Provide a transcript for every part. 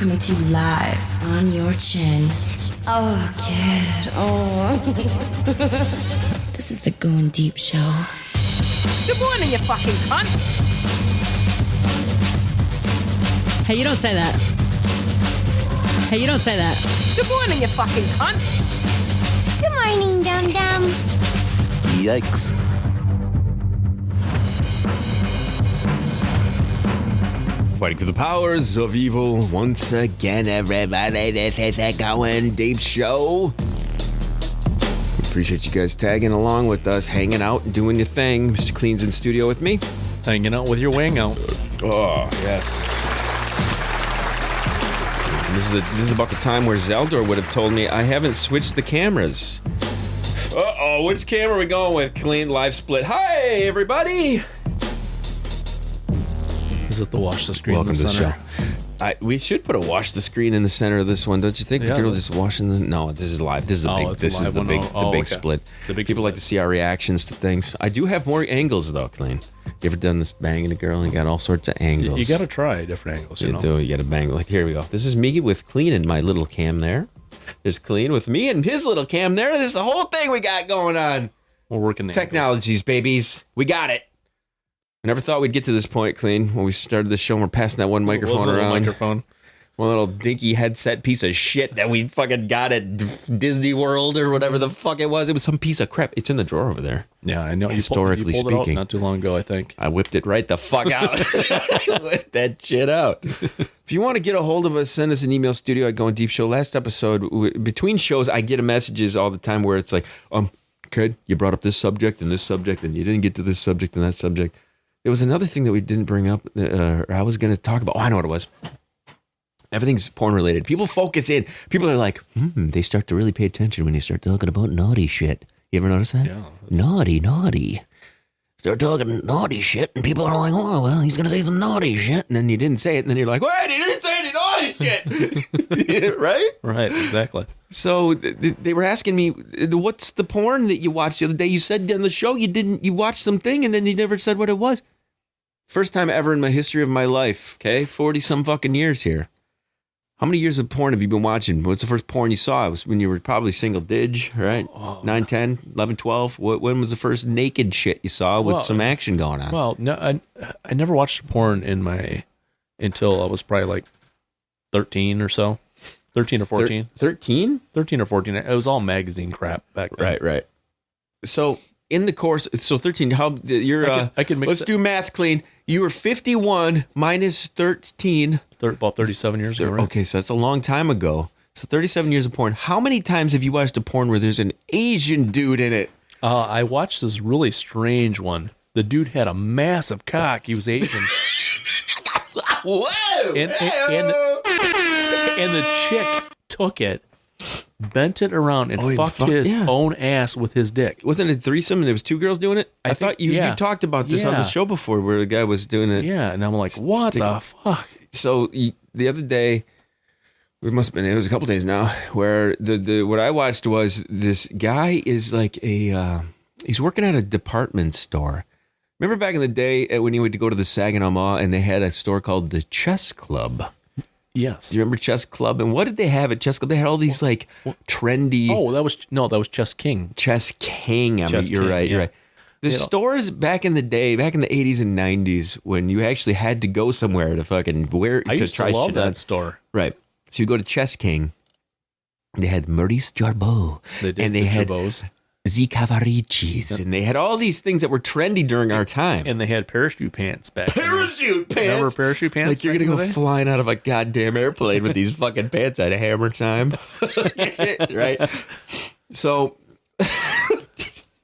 coming to you live on your chin. Oh, kid. Oh. This is the Going Deep Show. Good morning, you fucking cunt. Hey, you don't say that. Hey, you don't say that. Good morning, you fucking cunt. Good morning, Dum Dum. Yikes. Fighting for the powers of evil once again, everybody. This is a Going Deep Show. Appreciate you guys tagging along with us, hanging out and doing your thing. Mr. Kleen's in studio with me. Hanging out with your wing out. Oh, yes. This is about the time where Zeldor would have told me I haven't switched the cameras. Uh-oh, which camera are we going with? Kleen live split. Hi, everybody. Is it the watch the screen? Welcome in the to the center? show. We should put a watch the screen in the center of this one, don't you think? Yeah, the girl just washing the. No, this is live. This is the big. It's a This is live the one. big. Oh, The big okay. split. The big People split. like to see our reactions to things. I do have more angles though, Kleen. You ever done this banging a girl and you got all sorts of angles? You got to try different angles. You You know. do. You got to bang. Like here we go. This is me with Kleen and my little cam there. There's Kleen with me and his little cam there. This is the whole thing we got going on. We're working the Technologies, babies. We got it. I never thought we'd get to this point, Kleen. When we started the show, and we're passing that one microphone little around. Microphone. One little dinky headset piece of shit that we fucking got at Disney World or whatever the fuck it was. It was some piece of crap. It's in the drawer over there. Yeah, I know. Historically you pulled it speaking. out not too long ago, I think. I whipped it right the fuck out. Whipped that shit out. If you want to get a hold of us, send us an email, studio at Going Deep Show. Last episode, between shows, I get messages all the time where it's like, kid, you brought up this subject and you didn't get to this subject and that subject. There was another thing that we didn't bring up, or I was going to talk about. Oh, I know what it was. Everything's porn related. People focus in. People are like, they start to really pay attention when you start talking about naughty shit. You ever notice that? Yeah. Naughty. Start talking naughty shit, and people are like, oh, well, he's going to say some naughty shit. And then you didn't say it, and then you're like, wait, he didn't say any naughty shit. Right? Right, exactly. So they were asking me, what's the porn that you watched the other day? You said on the show you watched something, and then you never said what it was. First time ever in my history of my life, okay? 40-some fucking years here. How many years of porn have you been watching? What's the first porn you saw? It was when you were probably single dig, right? 9, 10, 11, 12. When was the first naked shit you saw with some action going on? Well, no, I never watched porn until I was probably like 13 or so. 13 or 14. 13? 13 or 14. It was all magazine crap back then. Right. So in the course, 13, how you're, I could mix let's do math, Kleen. You were 51 minus 13. About 37 years ago, right? Okay, so that's a long time ago. So 37 years of porn. How many times have you watched a porn where there's an Asian dude in it? I watched this really strange one. The dude had a massive cock. He was Asian. Whoa! And the chick took it, bent it around, and fucked his own ass with his dick. Wasn't it a threesome and there was two girls doing it? I thought you talked about this on the show before where the guy was doing it. Yeah, and I'm like, what the fuck? So the other day, it was a couple days now, where the what I watched was this guy is like he's working at a department store. Remember back in the day when you would go to the Saginaw Mall and they had a store called the Chess Club? Yes. Do you remember Chess Club? And what did they have at Chess Club? They had all these like trendy. Oh, that was Chess King. Chess King. You're right. Yeah. The stores back in the day, back in the 80s and 90s, when you actually had to go somewhere to fucking I used to love that store. Right. So you go to Chess King. They had Maurice Jarbeau. And they had Z Cavaricis. And they had all these things that were trendy during our time. And they had parachute pants back then. Parachute pants? Remember parachute pants? Like you're going to go flying out of a goddamn airplane with these fucking pants at a hammer time. Right? So...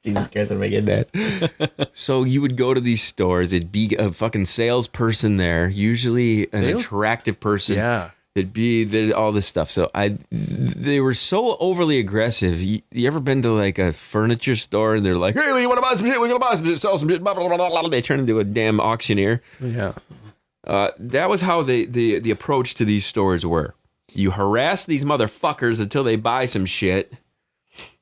Jesus Christ, I'm making that. So you would go to these stores. It'd be a fucking salesperson there, usually an attractive person. Yeah. There'd all this stuff. So they were so overly aggressive. You ever been to like a furniture store and they're like, hey, you want to buy some shit? We're going to buy some shit, sell some shit. Blah, blah, blah, blah. They turn into a damn auctioneer. Yeah. That was how the approach to these stores were. You harass these motherfuckers until they buy some shit.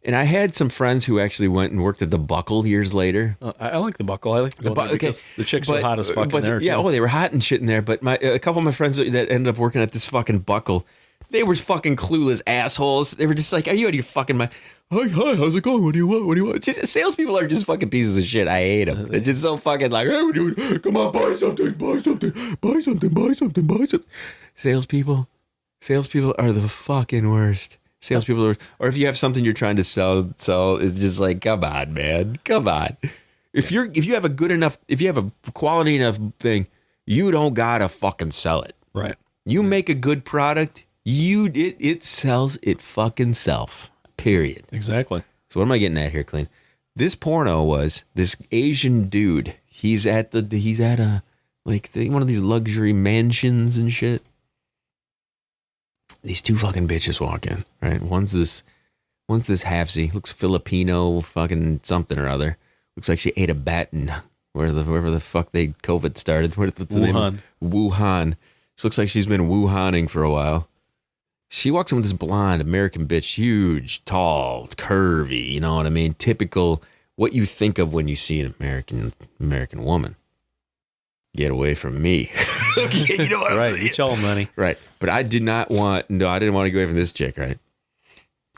And I had some friends who actually went and worked at the Buckle years later. I like the Buckle. I like the Buckle because the chicks are hot as fuck in there. Yeah, too. they were hot and shit in there. But a couple of my friends that ended up working at this fucking Buckle, they were fucking clueless assholes. They were just like, "Are you out of your fucking mind? Hi, how's it going? What do you want? What do you want?" Just, salespeople are just fucking pieces of shit. I hate them. They're just so fucking like, "Hey, dude, come on, buy something, buy something, buy something, buy something, buy something." Salespeople are the fucking worst. Salespeople are, or if you have something you're trying to sell, it's just like, come on, man, come on. If you have a quality enough thing, you don't gotta fucking sell it. Right. You make a good product, it sells it fucking self. Period. Exactly. So what am I getting at here, Kleen? This porno was this Asian dude. He's at one of these luxury mansions and shit. These two fucking bitches walk in, right? One's this halfsy, looks Filipino, fucking something or other. Looks like she ate a bat in wherever the fuck COVID started. What's the name? Wuhan. She looks like she's been Wuhaning for a while. She walks in with this blonde American bitch, huge, tall, curvy, you know what I mean? Typical what you think of when you see an American woman. Get away from me. Okay, you know what right, I'm saying? you tell them, money. Right. But I didn't want to go away from this chick, right?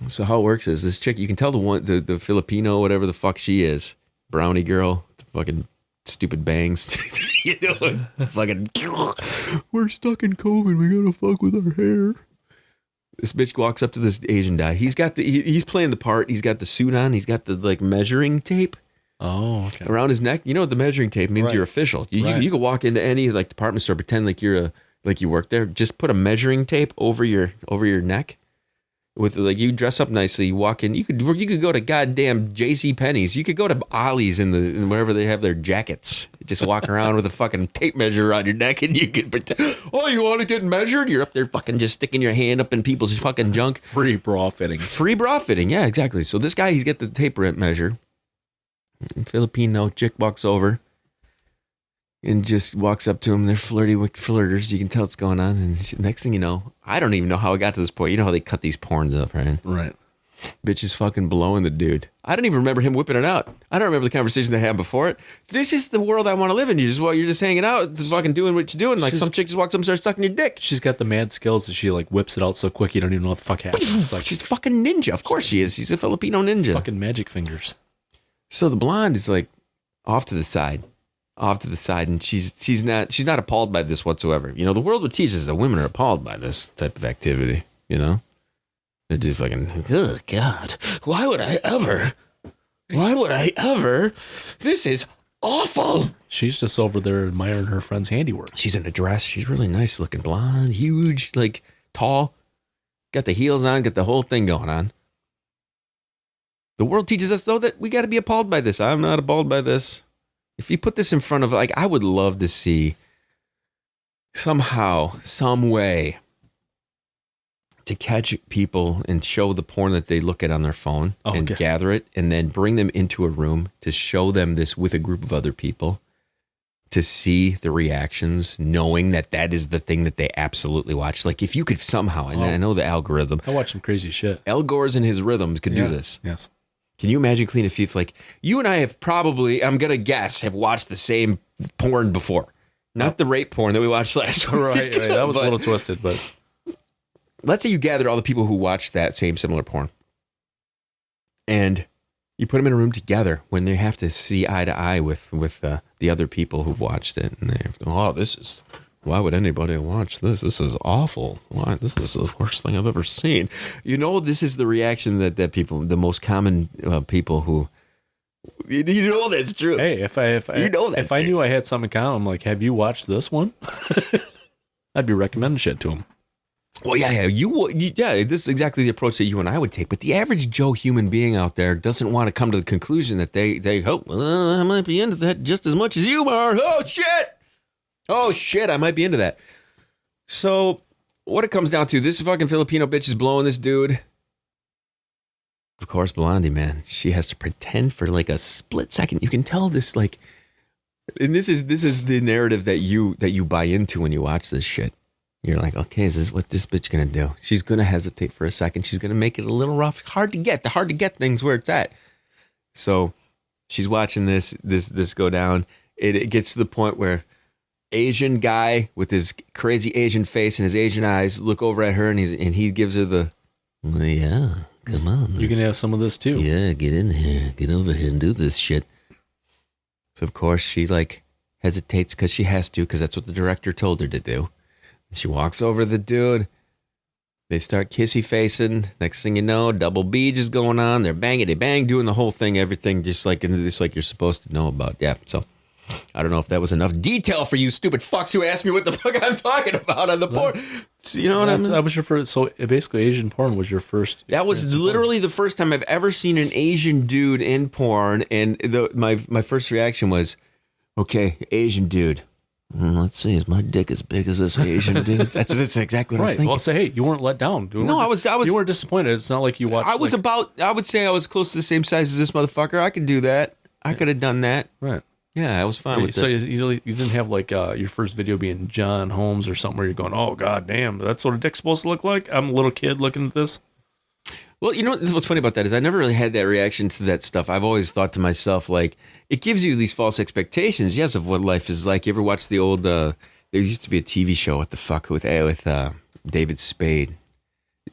So how it works is this chick, you can tell the Filipino, whatever the fuck she is, brownie girl, the fucking stupid bangs. You know, fucking, we're stuck in COVID, we gotta fuck with our hair. This bitch walks up to this Asian guy. He's playing the part. He's got the suit on. He's got the like measuring tape. Oh, okay. Around his neck. You know what the measuring tape means? Right. You're official. You Right. can walk into any like department store, pretend like you work there. Just put a measuring tape over your neck. With like you dress up nicely, you walk in. You could go to goddamn J.C. Penney's. You could go to Ollie's in wherever they have their jackets. Just walk around with a fucking tape measure around your neck, and you can pretend. Oh, you want to get measured? You're up there fucking just sticking your hand up in people's fucking junk. Free bra fitting. Free bra fitting. Yeah, exactly. So this guy, he's got the tape measure. Filipino chick walks over and just walks up to him. They're flirty with flirters. You can tell what's going on. And next thing you know, I don't even know how it got to this point. You know how they cut these porns up, right? Right. Bitch is fucking blowing the dude. I don't even remember him whipping it out. I don't remember the conversation they had before it. This is the world I want to live in. You're just hanging out, just fucking doing what you're doing. Like some chick just walks up and starts sucking your dick. She's got the mad skills that she like whips it out so quick you don't even know what the fuck happened. It's like She's fucking ninja. Of course she is. She's a Filipino ninja. fucking magic fingers. So the blonde is like off to the side, and she's not appalled by this whatsoever. You know, the world would teach us that women are appalled by this type of activity. You know, they're just fucking, oh God, why would I ever? This is awful. She's just over there admiring her friend's handiwork. She's in a dress. She's really nice looking, blonde, huge, like tall, got the heels on, got the whole thing going on. The world teaches us, though, that we got to be appalled by this. I'm not appalled by this. If you put this in front of, like, I would love to see somehow, some way to catch people and show the porn that they look at on their phone and gather it and then bring them into a room to show them this with a group of other people to see the reactions, knowing that is the thing that they absolutely watch. Like, if you could somehow, and I know the algorithm. I watch some crazy shit. Al Gore's and his rhythms could do this. Yes. Can you imagine, Kleen, if like you and I have probably, I'm gonna guess, have watched the same porn before, not the rape porn that we watched last week. Right. That was a little twisted, but let's say you gathered all the people who watched that same similar porn, and you put them in a room together when they have to see eye to eye with the other people who've watched it, and they have to go, why would anybody watch this? This is awful. Why? This is the worst thing I've ever seen. You know, this is the reaction that people, the most common people who, you know, that's true. Hey, if I knew I had something in common, I'm like, have you watched this one? I'd be recommending shit to them. Well, yeah, this is exactly the approach that you and I would take. But the average Joe human being out there doesn't want to come to the conclusion that they hope, well, I might be into that just as much as you are. Oh, shit, I might be into that. So what it comes down to, this fucking Filipino bitch is blowing this dude. Of course, Blondie, man, she has to pretend for like a split second. You can tell this, like, and this is the narrative that you buy into when you watch this shit. You're like, okay, is this what this bitch gonna do? She's gonna hesitate for a second. She's gonna make it a little rough, hard to get things where it's at. So she's watching this go down. It gets to the point where Asian guy with his crazy Asian face and his Asian eyes look over at her, and he gives her the, well, yeah, come on, You can have some of this too. yeah, get in here, get over here and do this shit. So of course she like hesitates because she has to, because that's what the director told her to do. She walks over to the dude. They start kissy facing. Next thing you know, double beach is going on. They're bangity bang, doing the whole thing, everything just like you're supposed to know about. Yeah. So I don't know if that was enough detail for you stupid fucks who asked me what the fuck I'm talking about on the porn. So, you know what I mean? That was your first. So basically, Asian porn was your first. That was literally the first time I've ever seen an Asian dude in porn, and my first reaction was, okay, Asian dude. Let's see, is my dick as big as this Asian dude? That's exactly what I was thinking. Well, say, hey, you weren't let down. I was. You weren't disappointed. It's not like you watched. I would say I was close to the same size as this motherfucker. I could do that. I could have done that. Right. Yeah, I was fine with so it. you didn't have like your first video being John Holmes or something where you're going, oh god damn, that's what a dick's supposed to look like. I'm a little kid looking at this. Well, you know what's funny about that is I never really had that reaction to that stuff. I've always thought to myself, like, it gives you these false expectations, yes, of what life is like. You ever watch the old? There used to be a TV show. What the fuck with David Spade?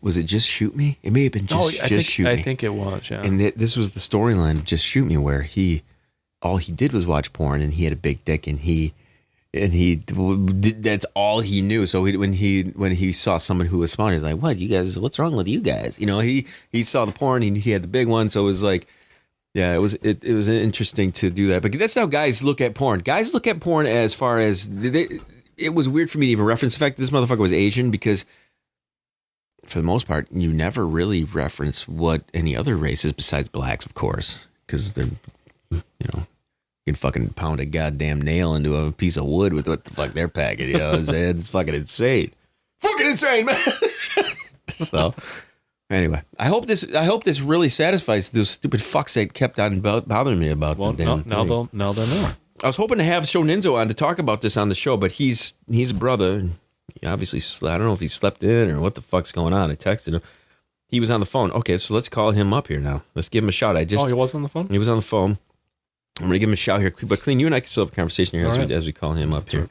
Was it Just Shoot Me? It may have been Shoot Me. I think it was. Yeah. And this was the storyline of Just Shoot Me, where all he did was watch porn, and he had a big dick, and he that's all he knew. So when he saw someone who was smaller, he's like, "What, you guys? What's wrong with you guys?" You know, he saw the porn, he had the big one, so it was like, yeah, it was interesting to do that. But that's how guys look at porn. Guys look at porn as far as it was weird for me to even reference the fact that this motherfucker was Asian, because for the most part, you never really reference what any other race is besides blacks, of course, because they're, you know, you can fucking pound a goddamn nail into a piece of wood with what the fuck they're packing. You know what I'm saying? It's fucking insane. Fucking insane, man. So, anyway, I hope this really satisfies those stupid fucks that kept on bothering me about the damn now they'll know. I was hoping to have Shoninzo on to talk about this on the show, but he's a brother. And he obviously, I don't know if he slept in or what the fuck's going on. I texted him. He was on the phone. Okay, so let's call him up here now. Let's give him a shout. He was on the phone? He was on the phone. I'm going to give him a shout here. But Kleen, you and I can still have a conversation here as we call him up here.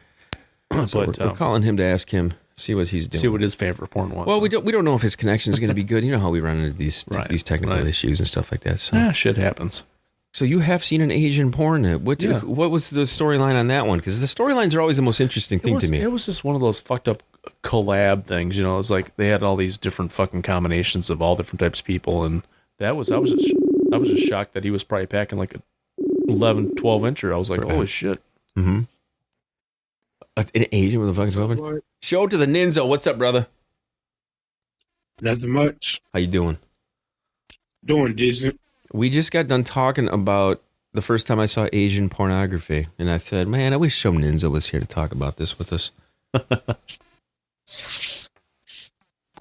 So we're calling him to ask him, see what he's doing. See what his favorite porn was. Well, we don't know if his connection is going to be good. You know how we run into these technical issues and stuff like that. So. Shit happens. So you have seen an Asian porn. What was the storyline on that one? Because the storylines are always the most interesting thing to me. It was just one of those fucked up collab things. You know, it was like they had all these different fucking combinations of all different types of people, and I was just shocked that he was probably packing like a 11, 12 incher. I was like, holy shit. Mm-hmm. An Asian with a fucking 12 inch? Show to the Ninzo. What's up, brother? Nothing much. How you doing? Doing decent. We just got done talking about the first time I saw Asian pornography, and I said, man, I wish Shoninzo was here to talk about this with us.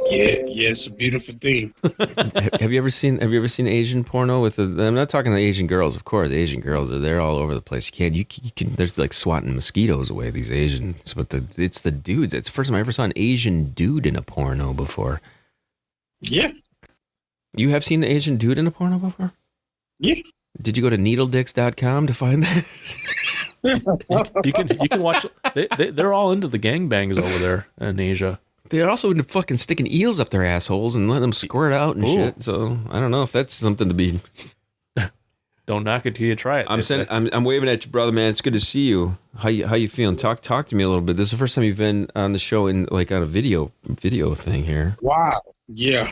Yeah, it's a beautiful thing. Have you ever seen Asian porno with I'm not talking to Asian girls, of course. Asian girls they're all over the place. You can there's like swatting mosquitoes away, these Asians, but it's the dudes. It's the first time I ever saw an Asian dude in a porno before. Yeah. You have seen the Asian dude in a porno before? Yeah. Did you go to needledicks.com to find that? you can watch. They're all into the gangbangs over there in Asia. They're also into fucking sticking eels up their assholes and letting them squirt out and shit. So I don't know if that's something to be. Don't knock it till you try it. I'm waving at you, brother, man. It's good to see you. How you feeling? Talk to me a little bit. This is the first time you've been on the show in like on a video thing here. Wow. Yeah.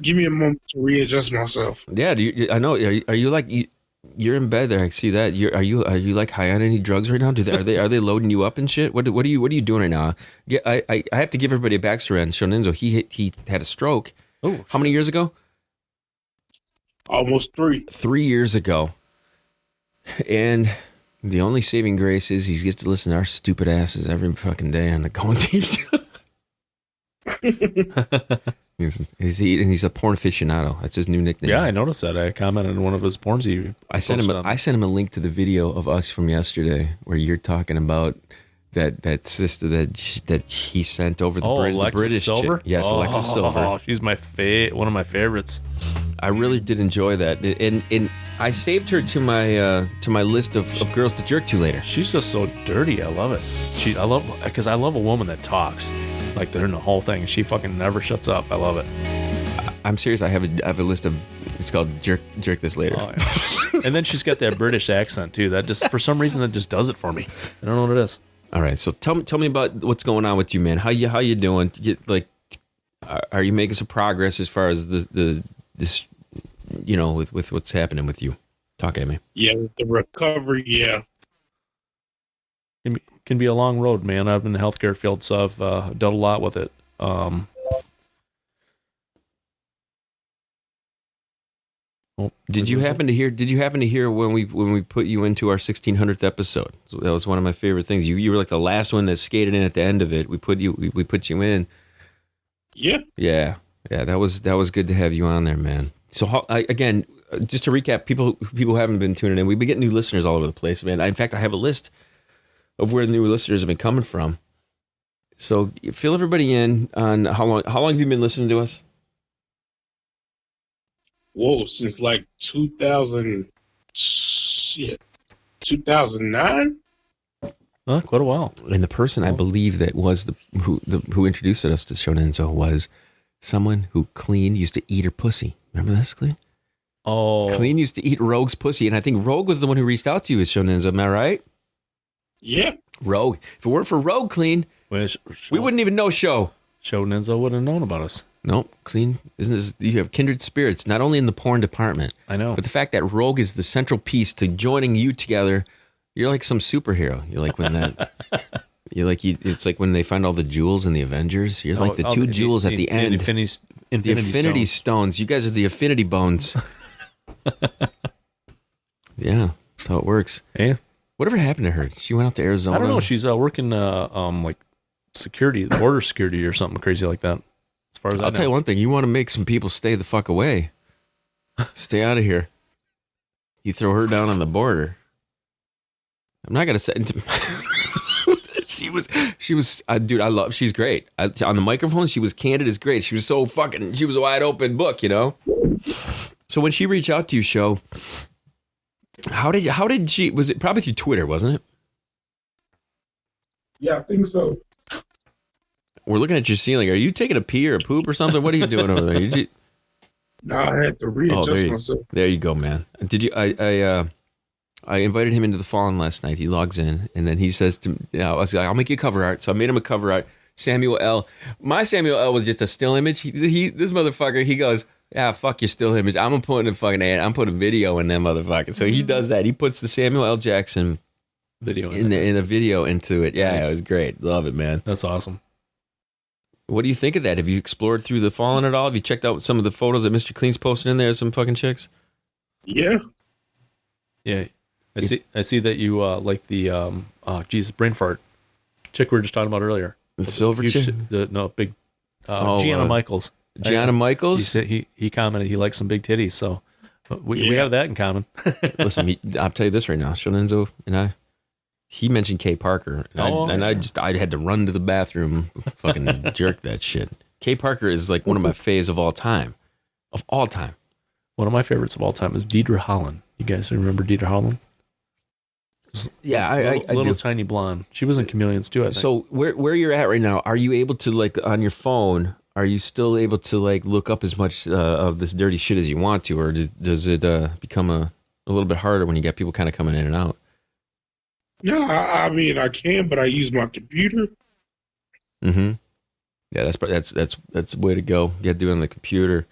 Give me a moment to readjust myself. Yeah, I know. Are you like you're in bed there? I see that. Are you like high on any drugs right now? Are they loading you up and shit? What are you doing right now? I have to give everybody a backstory on Shoninzo. He had a stroke. Oh, how many years ago? Almost 3. 3 years ago. And the only saving grace is he gets to listen to our stupid asses every fucking day on the Going Deep show. He's a porn aficionado. That's his new nickname. Yeah, I noticed that. I commented on one of his porns. I sent him a link to the video of us from yesterday where you're talking about that sister that he sent over the British Silver. Chick. Yes, Alexis Silver. Oh, she's one of my favorites. I really did enjoy that, and I saved her to my list of girls to jerk to later. She's just so dirty. I love it. I love a woman that talks like they're in the whole thing. She fucking never shuts up. I love it. I'm serious. I have a list of. It's called jerk this later. Oh, yeah. And then she's got that British accent too. That just for some reason that just does it for me. I don't know what it is. All right, so tell me about what's going on with you, man. How you doing? Are you making some progress as far as this with what's happening with you? Talk at me. Yeah, the recovery. Yeah, Can be a long road, man. I've been in the healthcare field, so I've done a lot with it. Did you happen to hear when we put you into our 1600th episode? So that was one of my favorite things. You were like the last one that skated in at the end of it. We put you in. Yeah. Yeah. That was good to have you on there, man. So again, just to recap, people who haven't been tuning in, we've been getting new listeners all over the place, man. In fact, I have a list of where the new listeners have been coming from. So fill everybody in on how long have you been listening to us? Whoa, since like 2009? Quite a while. And the person I believe that was who introduced us to Shoninzo was someone who Kleen used to eat her pussy. Remember this, Kleen? Oh. Kleen used to eat Rogue's pussy, and I think Rogue was the one who reached out to you as Shoninzo. Am I right? Yeah. Rogue. If it weren't for Rogue, Kleen, we wouldn't even know Sho-Ninzo wouldn't have known about us. Nope, Kleen. You have kindred spirits, not only in the porn department. I know. But the fact that Rogue is the central piece to joining you together, you're like some superhero. You're like when that. It's like when they find all the jewels in the Avengers. You're like the two jewels at the end. The Infinity Stones. You guys are the Affinity Bones. Yeah, that's how it works. Hey, whatever happened to her? She went out to Arizona. I don't know. She's working like border security or something crazy like that. As far as I'll tell you one thing: you want to make some people stay the fuck away. Stay out of here. You throw her down on the border. I'm not gonna say. She was, dude. She's great. On the microphone, she was candid as great. She was so fucking. She was a wide open book, you know. So when she reached out to you, Sho, how did she? Was it probably through Twitter, wasn't it? Yeah, I think so. We're looking at your ceiling. Are you taking a pee or a poop or something? What are you doing over there? No, I had to readjust myself. There you go, man. Did you? I invited him into the Fallen last night. He logs in, and then he says to me, I was like, I'll make you a cover art. So I made him a cover art. Samuel L. My Samuel L. was just a still image. This motherfucker, he goes, yeah, fuck your still image. I'm putting a video in that motherfucker. So he does that. He puts the Samuel L. Jackson video in the video into it. Yeah, nice. It was great. Love it, man. That's awesome. What do you think of that? Have you explored through the Fallen at all? Have you checked out some of the photos that Mr. Clean's posting in there? Some fucking chicks? Yeah. Yeah. I see that you like the brain fart chick we were just talking about earlier. The silver chick? Big Gianna Michaels. Gianna Michaels? He commented he likes some big titties, so we have that in common. Listen, I'll tell you this right now. Shoninzo and he mentioned Kay Parker, and I had to run to the bathroom, fucking jerk that shit. Kay Parker is like one of my faves of all time. Of all time. One of my favorites of all time is Deidre Holland. You guys remember Deidre Holland? Yeah, I little tiny blonde. She was in Chameleons too, I think. So where you're at right now, are you able to, like, on your phone, are you still able to, like, look up as much of this dirty shit as you want to, or does it become a little bit harder when you get people kind of coming in and out? Yeah, I mean I can, but I use my computer. Mm-hmm. Yeah, that's the way to go. You got to do it on the computer.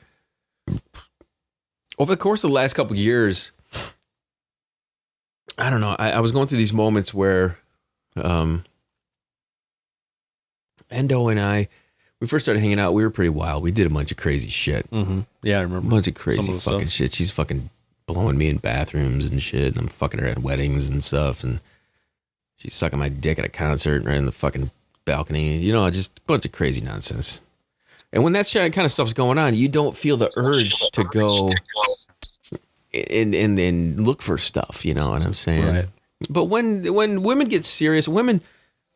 Over the course of the last couple of years, I don't know. I was going through these moments where Endo and we first started hanging out. We were pretty wild. We did a bunch of crazy shit. Mm-hmm. Yeah, I remember. A bunch of crazy fucking shit. She's fucking blowing me in bathrooms and shit. And I'm fucking her at weddings and stuff. And she's sucking my dick at a concert right in the fucking balcony. You know, just a bunch of crazy nonsense. And when that kind of stuff's going on, you don't feel the urge to go and look for stuff. You know what I'm saying? Right. But when women get serious, women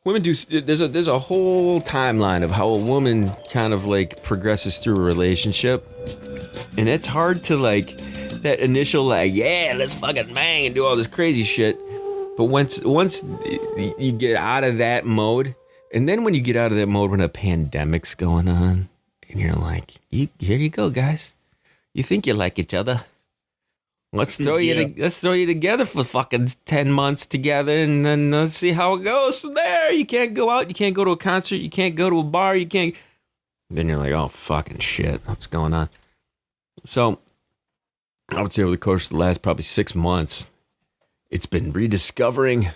do. There's a whole timeline of how a woman kind of like progresses through a relationship, and it's hard to like that initial like, yeah, let's fucking bang and do all this crazy shit. But once you get out of that mode, and then when you get out of that mode when a pandemic's going on, and you're like, here you go, guys. You think you like each other? Let's throw you together for fucking 10 months together, and then let's see how it goes from there. You can't go out, you can't go to a concert, you can't go to a bar, you can't. Then you're like, oh fucking shit, what's going on? So I would say over the course of the last probably 6 months, it's been rediscovering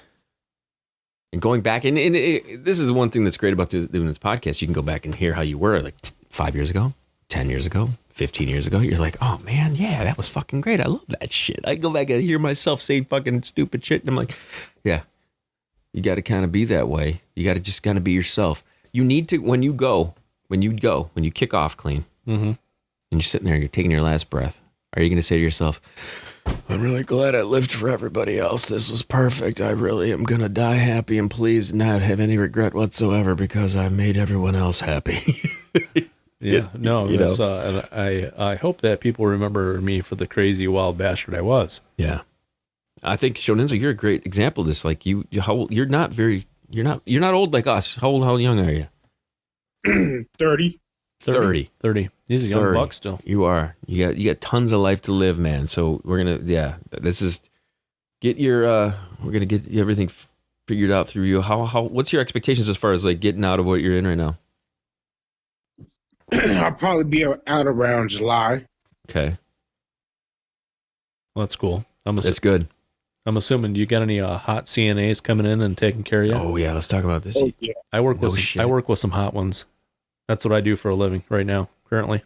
and going back. And this is one thing that's great about doing this podcast. You can go back and hear how you were like 5 years ago, 10 years ago, 15 years ago. You're like, oh man, yeah, that was fucking great. I love that shit. I go back and hear myself say fucking stupid shit. And I'm like, yeah, you got to kind of be that way. You got to just kind of be yourself. You need to, when you kick off Kleen, and you're sitting there, you're taking your last breath. Are you going to say to yourself, I'm really glad I lived for everybody else. This was perfect. I really am going to die happy and pleased and not have any regret whatsoever because I made everyone else happy. Yeah, no, that's, and I hope that people remember me for the crazy wild bastard I was. Yeah. I think Shoninzo, you're a great example of this. Like you're not old like us. How young are you? 30. 30. He's a young buck still. You are. You got tons of life to live, man. So we're going to, this is we're going to get everything figured out through you. What's your expectations as far as like getting out of what you're in right now? I'll probably be out around July. Okay. Well, that's cool. That's good. I'm assuming you got any hot CNAs coming in and taking care of you? Oh yeah, let's talk about this. Oh, yeah. I work with some hot ones. That's what I do for a living right now, currently.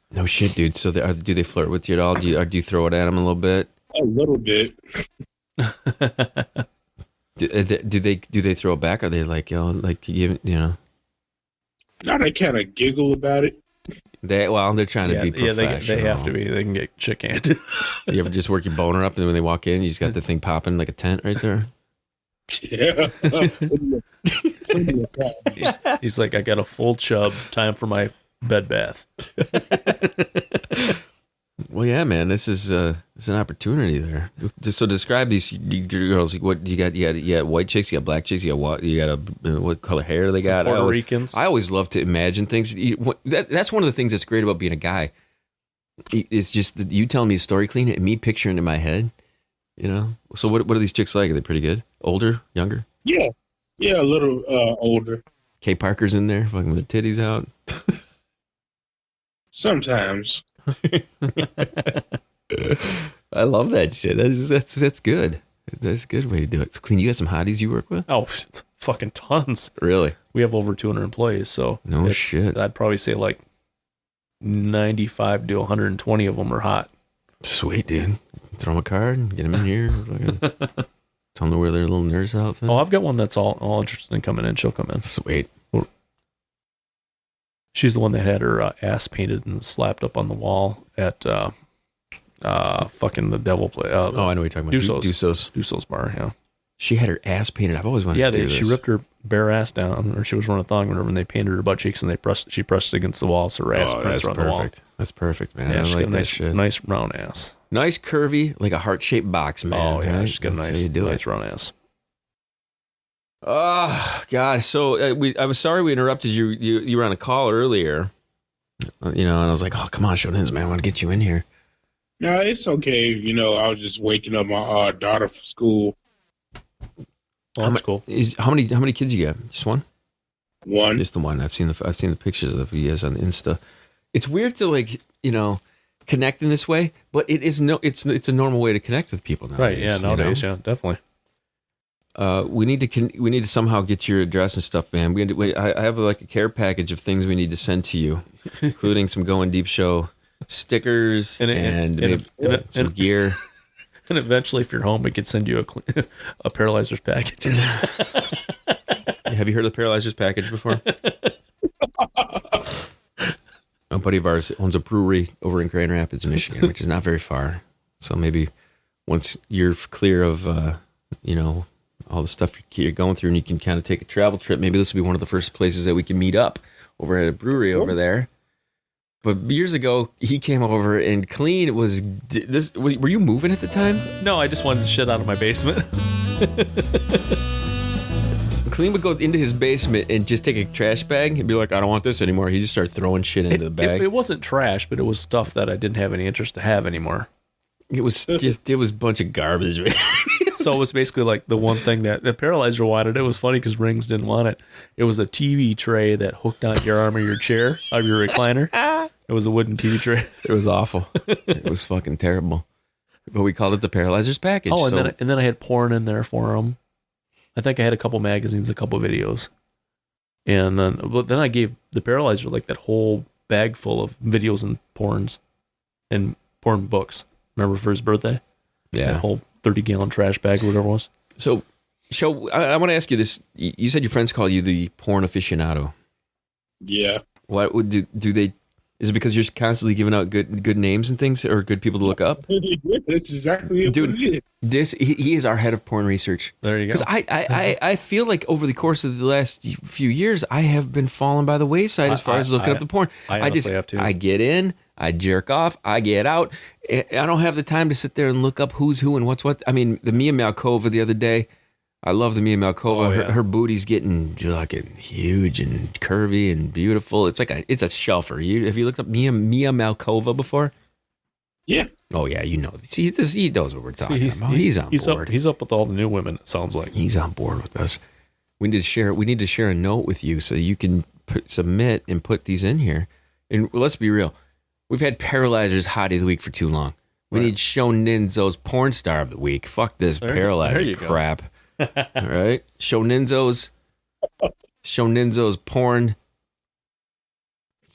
No shit, dude. So do they flirt with you at all? Do you throw it at them a little bit? A little bit. Do they throw it back? Are they like, like you know? Now they kind of giggle about it. They're trying to be professional. Yeah, they have to be. They can get chick-handed. You ever just work your boner up, and when they walk in, you just got the thing popping like a tent right there? Yeah. He's like, I got a full chub. Time for my bed bath. Well, yeah, man, this is an opportunity there. So describe these girls. What you got? You got white chicks. You got black chicks. You got what color hair they got? Puerto Ricans. I always love to imagine things. That's one of the things that's great about being a guy. It's just that you telling me a story, Kleen, and me picturing in my head. You know. So what are these chicks like? Are they pretty good? Older? Younger? Yeah, a little older. Kay Parker's in there, fucking with the titties out. Sometimes. I love that shit. That's good. That's a good way to do it. So, Kleen, you got some hotties you work with? Oh, fucking tons. Really? We have over 200 employees, so no shit. I'd probably say like 95 to 120 of them are hot. Sweet, dude. Throw them a card and get them in here. Tell them to wear their little nurse outfit. Oh, I've got one that's all interested in coming in. She'll come in. Sweet. She's the one that had her ass painted and slapped up on the wall at fucking the devil play. I know what you're talking about. Duso's bar, yeah. She had her ass painted. I've always wanted to do this. She ripped her bare ass down, or she was running a thong, whatever, and they painted her butt cheeks, and she pressed it against the wall, so her ass prints are on the wall. That's perfect, man. Yeah, I like that shit. Nice round ass. Nice curvy, like a heart-shaped box, man. Oh, yeah, right? she's got a nice round ass. Oh, God. So I was sorry we interrupted you. You were on a call earlier, and I was like, oh, come on, Shoninzo, man. I want to get you in here. No, it's okay. I was just waking up my daughter for school. Well, that's cool. How many kids you got? Just one? One. Just the one. I've seen the pictures of you guys on Insta. It's weird to connect in this way, but it's a normal way to connect with people nowadays. Right? Yeah, nowadays, yeah, definitely. We need to somehow get your address and stuff, man. I have like a care package of things we need to send to you, including some Going Deep Show stickers and some gear. And eventually, if you're home, we could send you a paralyzer's package. Have you heard of the paralyzer's package before? buddy of ours owns a brewery over in Grand Rapids, Michigan, which is not very far. So maybe once you're clear of, all the stuff you're going through and you can kind of take a travel trip, maybe this will be one of the first places that we can meet up over at a brewery over there. But years ago, he came over and Kleen was this. Were you moving at the time? No, I just wanted to shit out of my basement. Kleen would go into his basement and just take a trash bag and be like, I don't want this anymore. He just started throwing shit into the bag. It wasn't trash, but it was stuff that I didn't have any interest to have anymore. It was a bunch of garbage. So it was basically like the one thing that the Paralyzer wanted. It was funny because Rings didn't want it. It was a TV tray that hooked onto your arm of your chair, of your recliner. It was a wooden TV tray. It was awful. It was fucking terrible. But we called it the Paralyzer's package. Oh, and then I had porn in there for him. I think I had a couple magazines, a couple videos. And then I gave the Paralyzer like that whole bag full of videos and porns and porn books. Remember for his birthday? Yeah. That whole 30-gallon trash bag or whatever it was. So, I want to ask you this. You said your friends call you the porn aficionado. Yeah. What would do they? Is it because you're constantly giving out good names and things, or good people to look up? That's exactly Dude, what it is. He is our head of porn research. There you go. Because I feel like over the course of the last few years, I have been falling by the wayside as far as looking up the porn. I honestly have to. I get in, I jerk off, I get out. I don't have the time to sit there and look up who's who and what's what. I mean, the Mia Malkova the other day. I love the Mia Malkova. Oh, yeah. Her booty's getting huge and curvy and beautiful. It's like it's a shelfer. Have you looked up Mia Malkova before? Yeah. Oh yeah, you know. See, he knows what we're talking about. He's on board. He's up with all the new women. It sounds like He's on board with us. We need to share a note with you so you can submit and put these in here. And let's be real, we've had Paralyzer's Hottie of the Week for too long. We need Shoninzo's Porn Star of the Week. Fuck this Paralyzer crap. All right, Shoninzo's porn,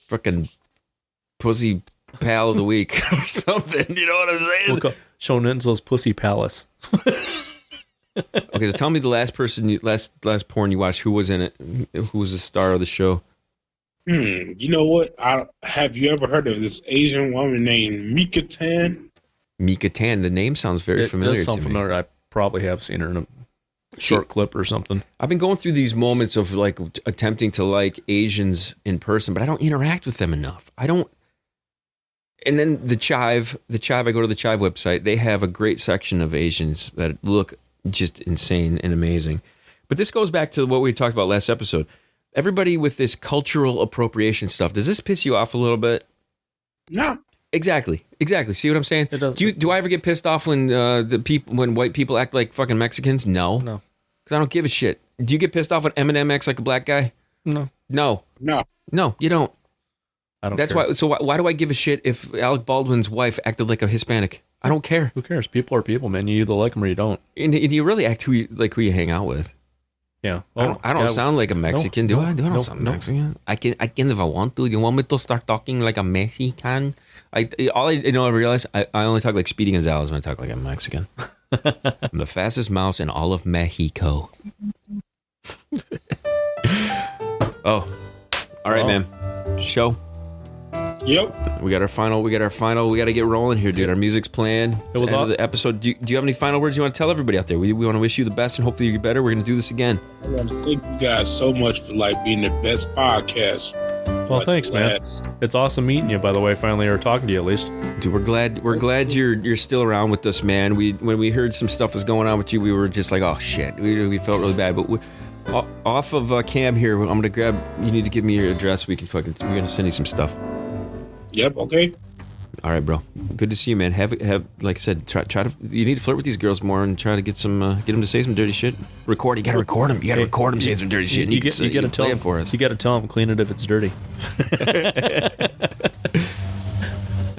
fucking pussy pal of the week or something. You know what I'm saying? Look up Shoninzo's Pussy Palace. Okay, so tell me the last porn you watched. Who was in it? Who was the star of the show? You know what? Have you ever heard of this Asian woman named Mika Tan? Mika Tan. The name sounds very familiar. It does sound to familiar. me. I probably have seen her in a short clip or something. I've been going through these moments of like attempting to like Asians in person, but I don't interact with them enough. I don't. And then the Chive, I go to the Chive website. They have a great section of Asians that look just insane and amazing. But this goes back to what we talked about last episode. Everybody with this cultural appropriation stuff. Does this piss you off a little bit? No. Exactly. See what I'm saying? It does. Do I ever get pissed off when when white people act like fucking Mexicans? No. Because I don't give a shit. Do you get pissed off when Eminem acts like a black guy? No, you don't. I don't. That's care. why. So why do I give a shit if Alec Baldwin's wife acted like a Hispanic? I don't care. Who cares? People are people, man. You either like them or you don't. And you really act who you hang out with. Yeah. I don't sound like a Mexican, do I? I don't sound Mexican. I can if I want to. You want me to start talking like a Mexican? I realize I only talk like Speedy Gonzalez when I talk like a Mexican. I'm the fastest mouse in all of Mexico. Oh, all right, man. Show. Yep. We got our final. We got to get rolling here, dude. Our music's playing. It was the end of the episode. Do you have any final words you want to tell everybody out there? We want to wish you the best and hopefully you get better. We're going to do this again. I want to thank you guys so much for being the best podcast. Well, thanks, man. It's awesome meeting you, by the way, finally, or talking to you at least. Dude, we're glad you're still around with us, man. When we heard some stuff was going on with you, we were just like, oh shit, we felt really bad. But off of Cam here, I'm gonna grab. You need to give me your address. We're gonna send you some stuff. Yep. Okay. All right, bro. Good to see you, man. Have like I said, try to. You need to flirt with these girls more and try to get them to say some dirty shit. You gotta record them. You gotta record them saying some dirty shit. You gotta tell them for us. You gotta tell them clean it if it's dirty.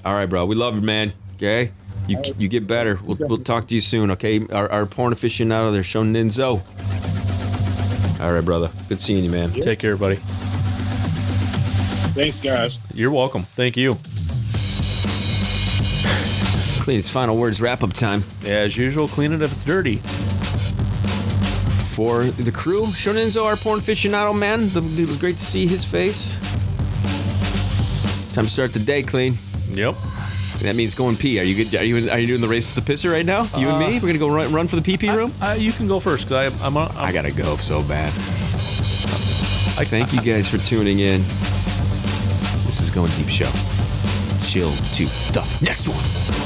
All right, bro. We love you, man. Okay. You get better. We'll talk to you soon. Okay. Our porn aficionado there, Shoninzo. All right, brother. Good seeing you, man. Take care, buddy. Thanks, guys. You're welcome. Thank you. Kleen's final words, wrap up time. Yeah, as usual, clean it if it's dirty. For the crew, Shoninzo, our porn aficionado, man. It was great to see his face. Time to start the day, Kleen. Yep. That means going pee. Are you good? Are you doing the race to the pisser right now? You and me? We're gonna go run for the pee room. You can go first, because I gotta go so bad. I thank you guys for tuning in. This is Going Deep Show. Chill to the next one.